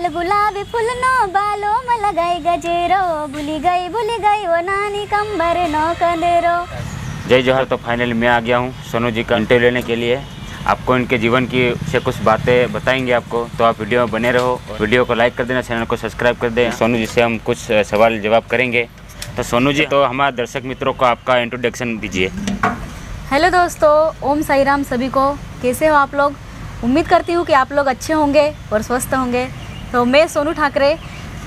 लाल गुलाबी फूलनो बालो में लगाई गजेरो, भूली गई वो नानी कंबर नो कंदेरो। जय जोहर। तो फाइनली मैं आ गया हूँ सोनू जी का इंटरव्यू लेने के लिए। आपको इनके जीवन की से कुछ बातें बताएंगे आपको, तो आप वीडियो में बने रहो। वीडियो को लाइक कर देना, चैनल को सब्सक्राइब कर दें। सोनू जी से हम कुछ सवाल जवाब करेंगे। तो सोनू जी, तो हमारे दर्शक मित्रों को आपका इंट्रोडक्शन दीजिए। हेलो दोस्तों, ओम साई राम सभी को। कैसे हो आप लोग? उम्मीद करती हूँ कि आप लोग अच्छे होंगे और स्वस्थ होंगे। तो मैं सोनू ठाकरे,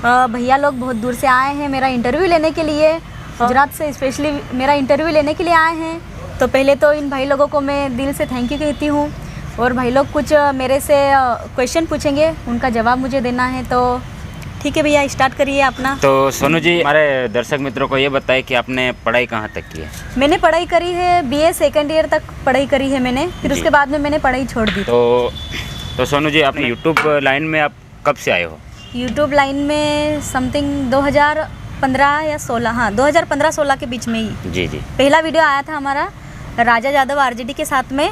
भैया लोग बहुत दूर से आए हैं मेरा इंटरव्यू लेने के लिए, गुजरात से स्पेशली मेरा इंटरव्यू लेने के लिए आए हैं। तो पहले तो इन भाई लोगों को मैं दिल से थैंक यू कहती हूँ। और भाई लोग कुछ मेरे से क्वेश्चन पूछेंगे, उनका जवाब मुझे देना है। तो ठीक है भैया, स्टार्ट करिए अपना। तो सोनू जी, हमारे दर्शक मित्रों को ये बताइए कि आपने पढ़ाई कहाँ तक की है? मैंने पढ़ाई करी है BA सेकेंड ईयर तक पढ़ाई करी है मैंने, फिर उसके बाद में मैंने पढ़ाई छोड़ दी। तो सोनू जी, आपने यूट्यूब लाइन में आप कब से आए हो? यूट्यूब लाइन में समथिंग 2015 या 16, हाँ 2015-16 के बीच में ही। जी जी। पहला वीडियो आया था हमारा राजा यादव RJD के साथ में,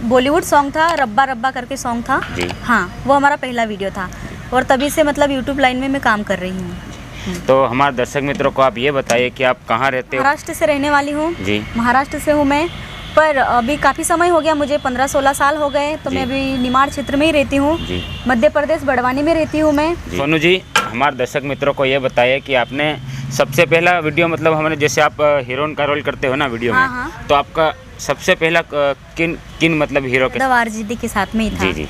बॉलीवुड सॉन्ग था, रब्बा रब्बा करके सॉन्ग था जी। हाँ, वो हमारा पहला वीडियो था और तभी से मतलब यूट्यूब लाइन में मैं काम कर रही हूँ। तो हमारे दर्शक मित्रों को आप ये बताइए कि आप कहाँ रहते हो? महाराष्ट्र से रहने वाली हूँ जी। महाराष्ट्र से हूँ मैं, पर अभी काफ़ी समय हो गया, मुझे 15-16 साल हो गए। तो मैं अभी निमाड़ क्षेत्र में ही रहती हूँ, मध्य प्रदेश बड़वानी में रहती हूँ मैं। सोनू जी, हमारे दर्शक मित्रों को ये बताइए कि आपने सबसे पहला वीडियो, मतलब हमने जैसे आप हीरोइन का रोल करते हो ना वीडियो में, तो आपका सबसे पहला किन मतलब हीरो के? RJD के साथ में ही था। जी जी।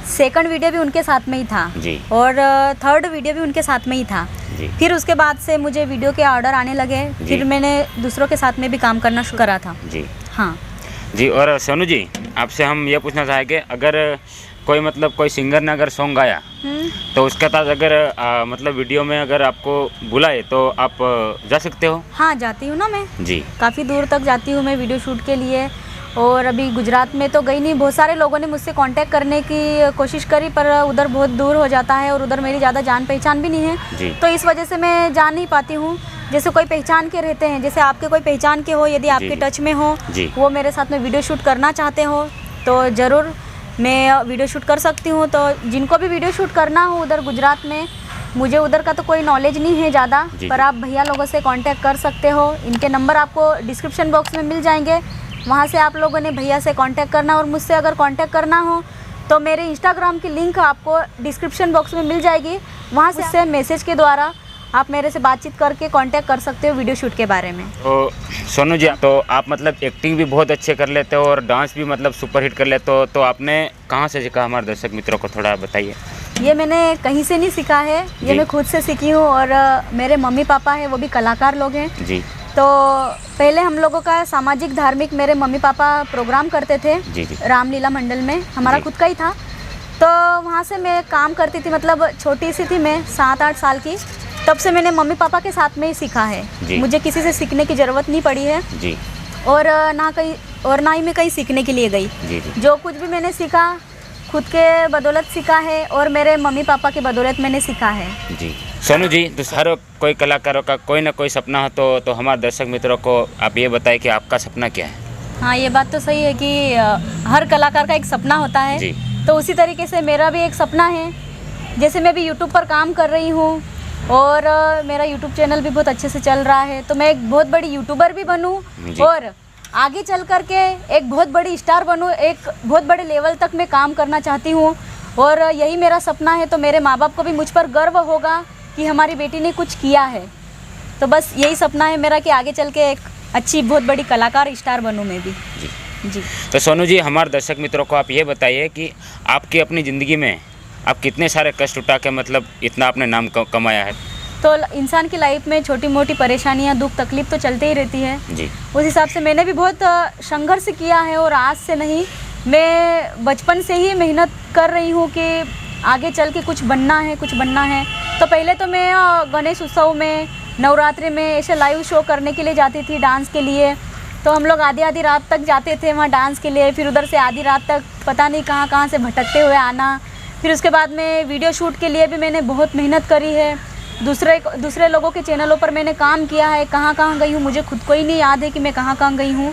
सेकंड वीडियो भी उनके साथ में ही था जी। और थर्ड वीडियो भी उनके साथ में ही था जी। फिर उसके बाद से मुझे वीडियो के ऑर्डर आने लगे, फिर मैंने दूसरों के साथ में भी काम करना शुरू करा था जी। हाँ जी। और सोनू जी, आपसे हम ये पूछना चाहेंगे, अगर कोई सिंगर ने अगर सॉन्ग गाया तो उसके साथ अगर मतलब वीडियो में अगर आपको बुलाए तो आप जा सकते हो? हाँ, जाती हूँ ना मैं जी। काफ़ी दूर तक जाती हूँ मैं वीडियो शूट के लिए। और अभी गुजरात में तो गई नहीं, बहुत सारे लोगों ने मुझसे कांटेक्ट करने की कोशिश करी, पर उधर बहुत दूर हो जाता है और उधर मेरी ज़्यादा जान पहचान भी नहीं है, तो इस वजह से मैं जा नहीं पाती हूँ। जैसे कोई पहचान के रहते हैं, जैसे आपके कोई पहचान के हो, यदि आपके टच में हो, वो मेरे साथ में वीडियो शूट करना चाहते हो तो ज़रूर मैं वीडियो शूट कर सकती हूँ। तो जिनको भी वीडियो शूट करना हो उधर गुजरात में, मुझे उधर का तो कोई नॉलेज नहीं है ज़्यादा, पर आप भैया लोगों से कांटेक्ट कर सकते हो। इनके नंबर आपको डिस्क्रिप्शन बॉक्स में मिल जाएंगे, वहाँ से आप लोगों ने भैया से कांटेक्ट करना। और मुझसे अगर कांटेक्ट करना हो तो मेरे इंस्टाग्राम की लिंक आपको डिस्क्रिप्शन बॉक्स में मिल जाएगी, वहाँ से मैसेज के द्वारा आप मेरे से बातचीत करके कांटेक्ट कर सकते हो वीडियो शूट के बारे में। तो सोनू जी, तो आप मतलब एक्टिंग भी बहुत अच्छे कर लेते हो और डांस भी मतलब सुपर हिट कर लेते हो, तो आपने कहाँ से सीखा? हमारे दर्शक मित्रों को थोड़ा बताइए। ये मैंने कहीं से नहीं सीखा है, ये मैं खुद से सीखी हूँ। और मेरे मम्मी पापा हैं, वो भी कलाकार लोग हैं जी। तो पहले हम लोगों का सामाजिक धार्मिक मेरे मम्मी पापा प्रोग्राम करते थे जी। रामलीला मंडल में, हमारा खुद का ही था। तो वहाँ से मैं काम करती थी, मतलब छोटी सी थी मैं, 7-8 साल की, तब से मैंने मम्मी पापा के साथ में ही सीखा है। मुझे किसी से सीखने की ज़रूरत नहीं पड़ी है जी। और ना ही मैं कहीं सीखने के लिए गई जी। जो कुछ भी मैंने सीखा खुद के बदौलत सीखा है और मेरे मम्मी पापा के बदौलत मैंने सीखा है जी। सोनू जी, तो हर कोई कलाकारों का कोई ना कोई सपना हो, तो हमारे दर्शक मित्रों को आप ये बताएं कि आपका सपना क्या है? हाँ, ये बात तो सही है कि हर कलाकार का एक सपना होता है जी। तो उसी तरीके से मेरा भी एक सपना है। जैसे मैं भी यूट्यूब पर काम कर रही हूँ और मेरा यूट्यूब चैनल भी बहुत अच्छे से चल रहा है, तो मैं एक बहुत बड़ी यूट्यूबर भी बनूँ और आगे चल कर के एक बहुत बड़ी स्टार बनूँ, एक बहुत बड़े लेवल तक मैं काम करना चाहती हूँ और यही मेरा सपना है। तो मेरे माँ बाप को भी मुझ पर गर्व होगा कि हमारी बेटी ने कुछ किया है। तो बस यही सपना है मेरा कि आगे चल के एक अच्छी बहुत बड़ी कलाकार स्टार बनूँ मैं भी जी। तो सोनू जी, हमारे दर्शक मित्रों को आप ये बताइए कि आपकी अपनी ज़िंदगी में आप कितने सारे कष्ट उठा के मतलब इतना आपने नाम कमाया है? तो इंसान की लाइफ में छोटी मोटी परेशानियां, दुख तकलीफ तो चलते ही रहती है जी। उस हिसाब से मैंने भी बहुत संघर्ष किया है और आज से नहीं, मैं बचपन से ही मेहनत कर रही हूँ कि आगे चल के कुछ बनना है। तो पहले तो मैं गणेश उत्सव में, नवरात्रि में ऐसे लाइव शो करने के लिए जाती थी डांस के लिए। तो हम लोग आधी रात तक जाते थे वहाँ डांस के लिए, फिर उधर से आधी रात तक पता नहीं कहाँ से भटकते हुए आना। फिर उसके बाद में वीडियो शूट के लिए भी मैंने बहुत मेहनत करी है, दूसरे लोगों के चैनलों पर मैंने काम किया है। कहाँ गई हूँ मुझे खुद को ही नहीं याद है कि मैं कहाँ गई हूँ।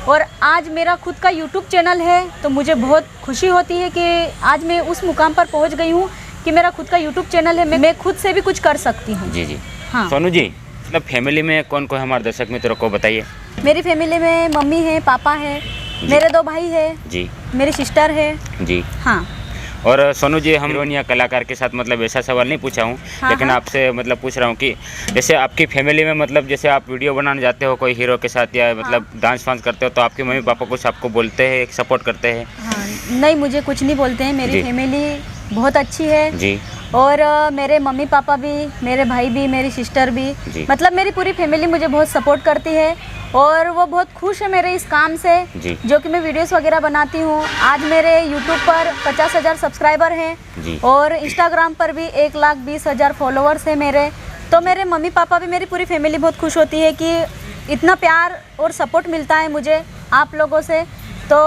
और आज मेरा खुद का यूट्यूब चैनल है, तो मुझे बहुत खुशी होती है कि आज मैं उस मुकाम पर पहुँच गई हूँ कि मेरा खुद का यूट्यूब चैनल है, मैं खुद से भी कुछ कर सकती हूँ। जी जी। हाँ। सोनू जी, मतलब फैमिली में कौन कौन है हमारे दर्शक मित्रों को बताइए। मेरी फैमिली में मम्मी है, पापा है, मेरे 2 भाई है जी, मेरी सिस्टर है। जी हाँ। और सोनू जी, हम हीरोइन या कलाकार के साथ मतलब ऐसा सवाल नहीं पूछा हूँ, हाँ, लेकिन हाँ। आपसे मतलब पूछ रहा हूँ कि जैसे आपकी फैमिली में मतलब जैसे आप वीडियो बनाने जाते हो कोई हीरो के साथ या मतलब डांस वांस करते हो, तो आपके मम्मी पापा कुछ आपको बोलते हैं, सपोर्ट करते हैं? हाँ, नहीं मुझे कुछ नहीं बोलते हैं। मेरी जी। फैमिली बहुत अच्छी है जी और मेरे मम्मी पापा भी, मेरे भाई भी, मेरी सिस्टर भी, जी। मतलब मेरी पूरी फैमिली मुझे बहुत सपोर्ट करती है और वो बहुत खुश है मेरे इस काम से, जी। जो कि मैं वीडियोस वगैरह बनाती हूँ। आज मेरे यूट्यूब पर 50,000 सब्सक्राइबर हैं जी। और इंस्टाग्राम पर भी 1,20,000 फॉलोअर्स हैं मेरे। तो मेरे मम्मी पापा भी, मेरी पूरी फैमिली बहुत खुश होती है कि इतना प्यार और सपोर्ट मिलता है मुझे आप लोगों से। तो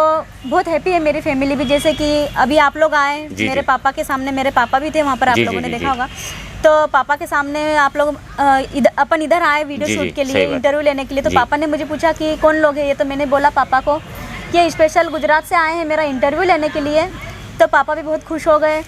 बहुत हैप्पी है मेरी फैमिली भी। जैसे कि अभी आप लोग आए मेरे पापा के सामने, मेरे पापा भी थे वहाँ पर, आप लोगों ने देखा होगा। तो पापा के सामने आप लोग अपन इधर आए वीडियो शूट के लिए, इंटरव्यू लेने के लिए। तो पापा ने मुझे पूछा कि कौन लोग हैं ये, तो मैंने बोला पापा को कि ये स्पेशल गुजरात से आए हैं मेरा इंटरव्यू लेने के लिए। तो पापा भी बहुत खुश हो गए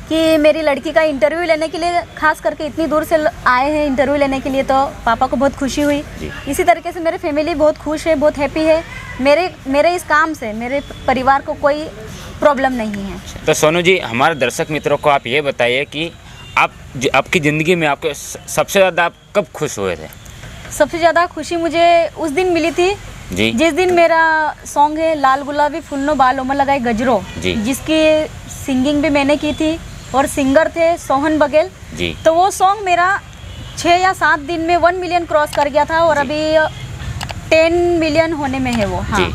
कि मेरी लड़की का इंटरव्यू लेने के लिए खास करके इतनी दूर से आए हैं इंटरव्यू लेने के लिए। तो पापा को बहुत खुशी हुई। इसी तरीके से मेरी फैमिली बहुत खुश है, बहुत हैप्पी है। मेरे इस काम से मेरे परिवार को कोई प्रॉब्लम नहीं है। तो सोनू जी, हमारे दर्शक मित्रों को आप ये बताइए कि आपकी ज़िंदगी में आपके सबसे ज़्यादा आप कब खुश हुए थे? सबसे ज़्यादा खुशी मुझे उस दिन मिली थी जी। जिस दिन मेरा सॉन्ग है लाल गुलाबी फूल नो बालों में लगाए गजरो, जिसकी सिंगिंग भी मैंने की थी और सिंगर थे सोहन बघेल जी। तो वो सॉन्ग मेरा 6 या 7 दिन में 1 मिलियन क्रॉस कर गया था और अभी 10 मिलियन होने में है वो। हाँ,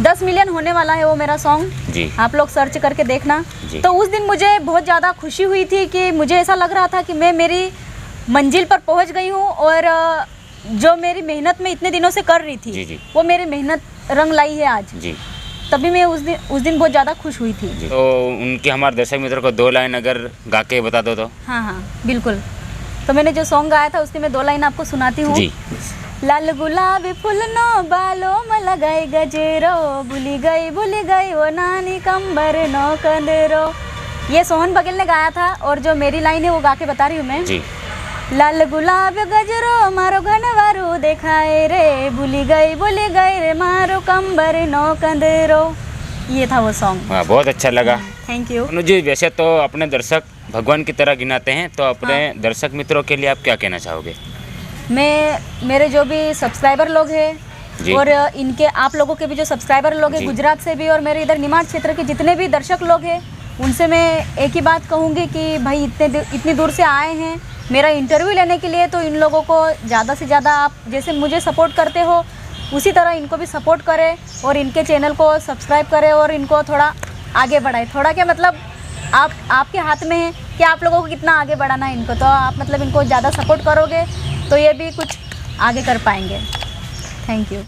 10 मिलियन होने वाला है वो मेरा सॉन्ग। आप लोग सर्च करके देखना। तो उस दिन मुझे बहुत ज़्यादा खुशी हुई थी कि मुझे ऐसा लग रहा था कि मैं मेरी मंजिल पर पहुंच गई हूं और जो मेरी मेहनत में इतने दिनों से कर रही थी वो मेरी मेहनत रंग लाई है आज। तभी मैं उस दिन बहुत ज़्यादा खुश हुई थी। तो उनके हमारे दर्शक मित्रों को 2 लाइन अगर गा के बता दो तो। हाँ, बिल्कुल। तो मैंने जो सॉन्ग गाया था उसकी मैं 2 लाइन आपको सुनाती हूँ। लाल गुलाबी फूल नो बालों में लगाई गजेरो, भूली गई वो नानी कंबर नो कंदरो। ये सोहन बघेल ने गाया था और जो मेरी लाइन है वो गा के बता रही हूँ मैं। लाल गुलाब गजरो मारो घनवारू देखाए रे, भूली गई रे मारो कंबर नो कंदरो। ये था वो सॉन्ग। बहुत अच्छा लगा, थैंक यू। सोनू जी, वैसे तो अपने दर्शक भगवान की तरह गिनाते हैं, तो अपने दर्शक मित्रों के लिए आप क्या कहना चाहोगे? मेरे जो भी सब्सक्राइबर लोग हैं और इनके आप लोगों के भी जो सब्सक्राइबर लोग हैं गुजरात से भी और मेरे इधर निमाड़ क्षेत्र के जितने भी दर्शक लोग हैं, उनसे मैं एक ही बात कहूँगी कि भाई इतनी दूर से आए हैं मेरा इंटरव्यू लेने के लिए, तो इन लोगों को ज़्यादा से ज़्यादा आप जैसे मुझे सपोर्ट करते हो उसी तरह इनको भी सपोर्ट करें और इनके चैनल को सब्सक्राइब करें और इनको थोड़ा आगे बढ़ाएं। थोड़ा क्या मतलब आपके हाथ में है कि आप लोगों को कितना आगे बढ़ाना है इनको। तो आप मतलब इनको ज़्यादा सपोर्ट करोगे तो ये भी कुछ आगे कर पाएंगे। Thank you.